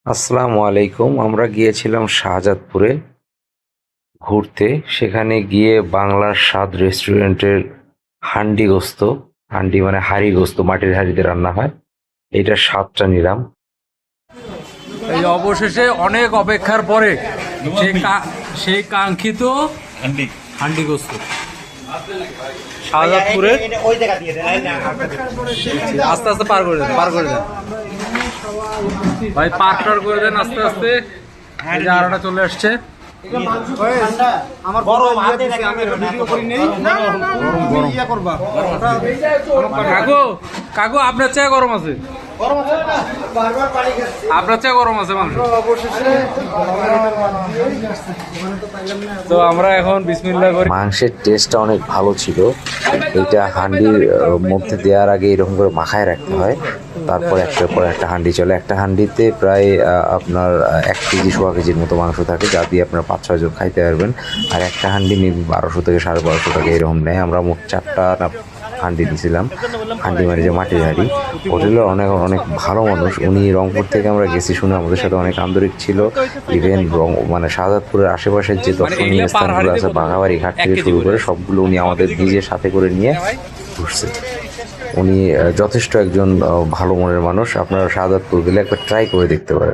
আসসালামু আলাইকুম। আমরা গিয়েছিলাম শাহজাদপুরে ঘুরতে। সেখানে গিয়ে বাংলার স্বাদ রেস্টুরেন্টের হান্ডি গোস্ত, হান্ডি মানে হাঁড়ি গোস্ত, মাটির হাঁড়িতে রান্না হয়, এইটার স্বাদটা নিলাম। এই অবশেষে অনেক অপেক্ষার পরে সেই কাঙ্ক্ষিত হান্ডি হান্ডি গোস্ত শাহজাদপুরের। আস্তে আস্তে পার করে দেন, পার করে দেন ভাই, পার করে দেন আস্তে আস্তে। এই যে আরোটা চলে আসছে। আমার বড় হাতে দিছে, আমি এটা ভিডিও করি নেই। গরম গরম ইয়া করবা কাকু কাকু আপনার চেয়ে গরম আছে, গরম আছে না, বারবার পানি খাচ্ছি। আপনার চেয়ে গরম আছে মাংস। অবশেষে তো আমরা এখন বিসমিল্লাহ করি। মাংসের টেস্টটা অনেক ভালো ছিল। এটা হান্ডির মধ্যে দেওয়ার আগে এরকম করে মাখায় রাখতে হয়, তারপর একটার পর একটা হান্ডি চলে। একটা হান্ডিতে প্রায় আপনার 1 কেজি সোয়া কেজির মতো মাংস থাকে, যা দিয়ে আপনার 5-6 জন খাইতে পারবেন। আর একটা হান্ডি মেবি 1200 থেকে 1250 টাকা এরকম নেয়। আমরা মোট 4টা হান্ডি দিয়েছিলাম। হান্ডি মানে যে মাটির হাঁড়ি, হোটেলের অনেক অনেক ভালো মানুষ। উনি রংপুর থেকে আমরা গেছি শুনে আমাদের সাথে অনেক আন্তরিক ছিল। ইভেন মানে শাহজাদপুরের আশেপাশের যে দর্শনীয় স্থানগুলো আছে, বাঘাবাড়ি ঘাট থেকে শুরু করে সবগুলো উনি আমাদের নিজের সাথে করে নিয়ে ঘুরছে। উনি যথেষ্ট একজন ভালো মনের মানুষ। আপনারা শাহজাদপুর গেলে একবার ট্রাই করে দেখতে পারেন।